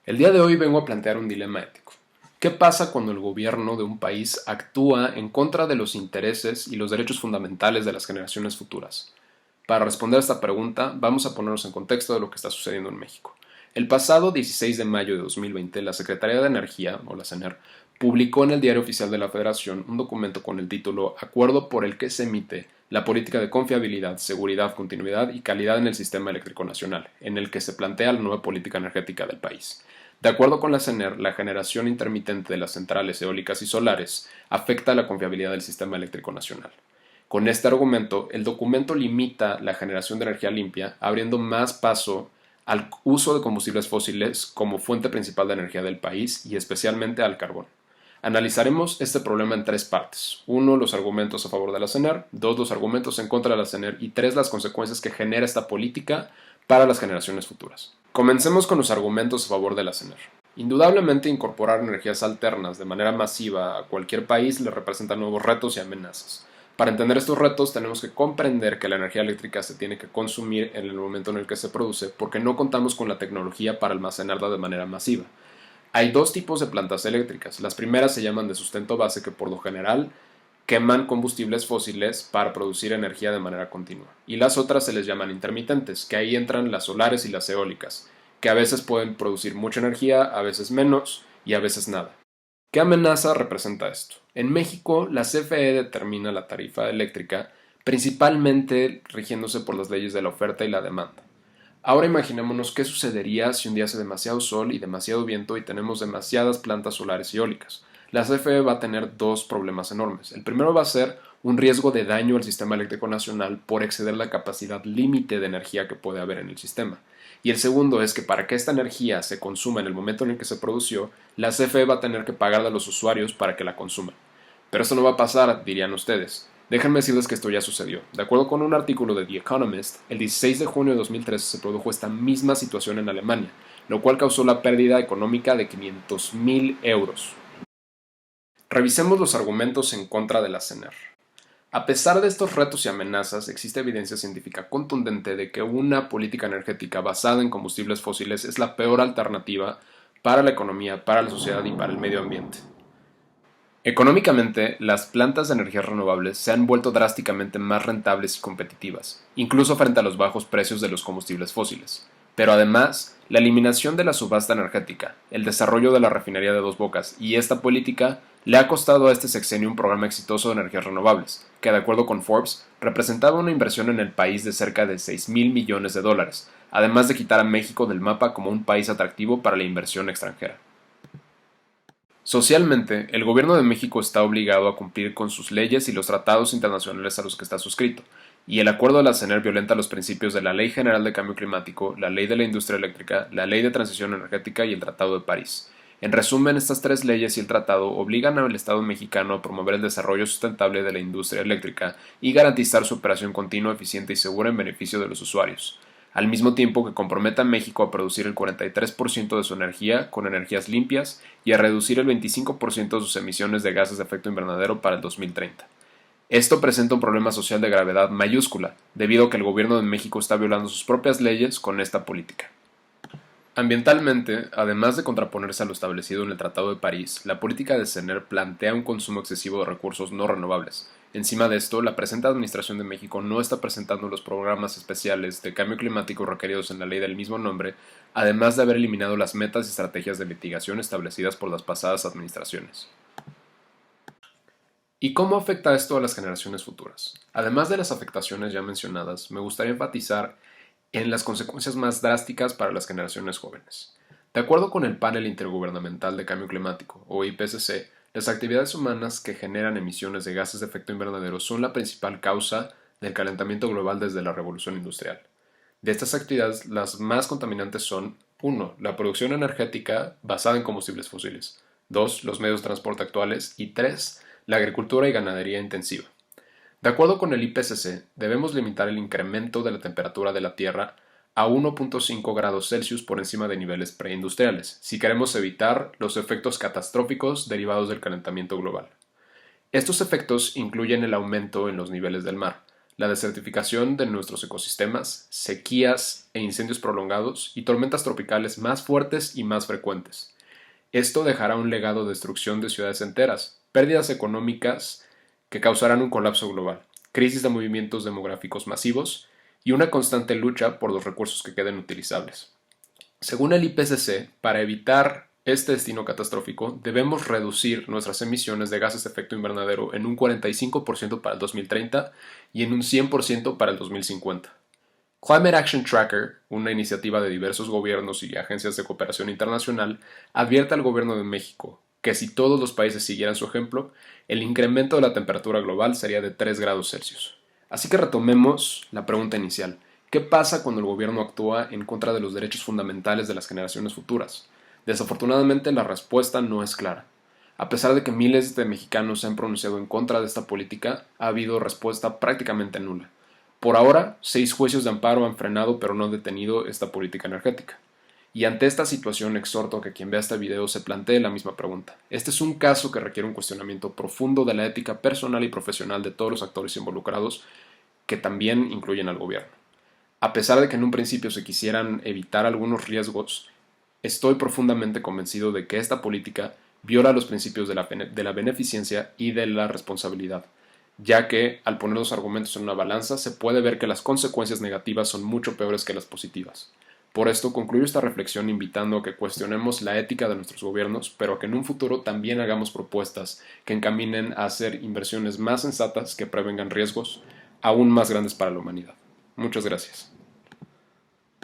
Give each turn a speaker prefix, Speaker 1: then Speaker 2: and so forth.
Speaker 1: El día de hoy vengo a plantear un dilema ético. ¿Qué pasa cuando el gobierno de un país actúa en contra de los intereses y los derechos fundamentales de las generaciones futuras? Para responder a esta pregunta, vamos a ponernos en contexto de lo que está sucediendo en México. El pasado 16 de mayo de 2020, la Secretaría de Energía, o la CENER, publicó en el Diario Oficial de la Federación un documento con el título Acuerdo por el que se emite la política de confiabilidad, seguridad, continuidad y calidad en el sistema eléctrico nacional, en el que se plantea la nueva política energética del país. De acuerdo con la CENER, la generación intermitente de las centrales eólicas y solares afecta a la confiabilidad del sistema eléctrico nacional. Con este argumento, el documento limita la generación de energía limpia, abriendo más paso al uso de combustibles fósiles como fuente principal de energía del país y especialmente al carbón. Analizaremos este problema en tres partes. Uno, los argumentos a favor de la CENER. Dos, los argumentos en contra de la CENER. Y tres, las consecuencias que genera esta política para las generaciones futuras. Comencemos con los argumentos a favor de la CENER. Indudablemente, incorporar energías alternas de manera masiva a cualquier país le representa nuevos retos y amenazas. Para entender estos retos tenemos que comprender que la energía eléctrica se tiene que consumir en el momento en el que se produce porque no contamos con la tecnología para almacenarla de manera masiva. Hay dos tipos de plantas eléctricas. Las primeras se llaman de sustento base, que por lo general queman combustibles fósiles para producir energía de manera continua. Y las otras se les llaman intermitentes, que ahí entran las solares y las eólicas, que a veces pueden producir mucha energía, a veces menos y a veces nada. ¿Qué amenaza representa esto? En México, la CFE determina la tarifa eléctrica principalmente rigiéndose por las leyes de la oferta y la demanda. Ahora imaginémonos qué sucedería si un día hace demasiado sol y demasiado viento y tenemos demasiadas plantas solares y eólicas. La CFE va a tener dos problemas enormes. El primero va a ser un riesgo de daño al sistema eléctrico nacional por exceder la capacidad límite de energía que puede haber en el sistema. Y el segundo es que para que esta energía se consuma en el momento en el que se produció, la CFE va a tener que pagarle a los usuarios para que la consuman. Pero esto no va a pasar, dirían ustedes. Déjenme decirles que esto ya sucedió. De acuerdo con un artículo de The Economist, el 16 de junio de 2013 se produjo esta misma situación en Alemania, lo cual causó la pérdida económica de 500.000 euros. Revisemos los argumentos en contra de la CENER. A pesar de estos retos y amenazas, existe evidencia científica contundente de que una política energética basada en combustibles fósiles es la peor alternativa para la economía, para la sociedad y para el medio ambiente. Económicamente, las plantas de energías renovables se han vuelto drásticamente más rentables y competitivas, incluso frente a los bajos precios de los combustibles fósiles. Pero además, la eliminación de la subasta energética, el desarrollo de la refinería de Dos Bocas y esta política le ha costado a este sexenio un programa exitoso de energías renovables, que de acuerdo con Forbes, representaba una inversión en el país de cerca de 6.000 millones de dólares, además de quitar a México del mapa como un país atractivo para la inversión extranjera. Socialmente, el gobierno de México está obligado a cumplir con sus leyes y los tratados internacionales a los que está suscrito, y el acuerdo de la CENER violenta los principios de la Ley General de Cambio Climático, la Ley de la Industria Eléctrica, la Ley de Transición Energética y el Tratado de París. En resumen, estas tres leyes y el tratado obligan al Estado mexicano a promover el desarrollo sustentable de la industria eléctrica y garantizar su operación continua, eficiente y segura en beneficio de los usuarios, al mismo tiempo que compromete a México a producir el 43% de su energía con energías limpias y a reducir el 25% de sus emisiones de gases de efecto invernadero para el 2030. Esto presenta un problema social de gravedad mayúscula, debido a que el gobierno de México está violando sus propias leyes con esta política. Ambientalmente, además de contraponerse a lo establecido en el Tratado de París, la política de CENER plantea un consumo excesivo de recursos no renovables. Encima de esto, la presente Administración de México no está presentando los programas especiales de cambio climático requeridos en la ley del mismo nombre, además de haber eliminado las metas y estrategias de mitigación establecidas por las pasadas administraciones. ¿Y cómo afecta esto a las generaciones futuras? Además de las afectaciones ya mencionadas, me gustaría enfatizar en las consecuencias más drásticas para las generaciones jóvenes. De acuerdo con el Panel Intergubernamental de Cambio Climático, o IPCC, las actividades humanas que generan emisiones de gases de efecto invernadero son la principal causa del calentamiento global desde la revolución industrial. De estas actividades, las más contaminantes son: 1. La producción energética basada en combustibles fósiles; 2. Los medios de transporte actuales; y 3. La agricultura y ganadería intensiva. De acuerdo con el IPCC, debemos limitar el incremento de la temperatura de la Tierra a 1.5 grados Celsius por encima de niveles preindustriales, si queremos evitar los efectos catastróficos derivados del calentamiento global. Estos efectos incluyen el aumento en los niveles del mar, la desertificación de nuestros ecosistemas, sequías e incendios prolongados y tormentas tropicales más fuertes y más frecuentes. Esto dejará un legado de destrucción de ciudades enteras, pérdidas económicas que causarán un colapso global, crisis de movimientos demográficos masivos y una constante lucha por los recursos que queden utilizables. Según el IPCC, para evitar este destino catastrófico, debemos reducir nuestras emisiones de gases de efecto invernadero en un 45% para el 2030 y en un 100% para el 2050. Climate Action Tracker, una iniciativa de diversos gobiernos y agencias de cooperación internacional, advierte al gobierno de México que si todos los países siguieran su ejemplo, el incremento de la temperatura global sería de 3 grados Celsius. Así que retomemos la pregunta inicial. ¿Qué pasa cuando el gobierno actúa en contra de los derechos fundamentales de las generaciones futuras? Desafortunadamente la respuesta no es clara. A pesar de que miles de mexicanos se han pronunciado en contra de esta política, ha habido respuesta prácticamente nula. Por ahora, 6 juicios de amparo han frenado pero no detenido esta política energética. Y ante esta situación exhorto a que quien vea este video se plantee la misma pregunta. Este es un caso que requiere un cuestionamiento profundo de la ética personal y profesional de todos los actores involucrados, que también incluyen al gobierno. A pesar de que en un principio se quisieran evitar algunos riesgos, estoy profundamente convencido de que esta política viola los principios de la beneficencia y de la responsabilidad, ya que al poner los argumentos en una balanza se puede ver que las consecuencias negativas son mucho peores que las positivas. Por esto concluyo esta reflexión invitando a que cuestionemos la ética de nuestros gobiernos, pero que en un futuro también hagamos propuestas que encaminen a hacer inversiones más sensatas que prevengan riesgos aún más grandes para la humanidad. Muchas gracias.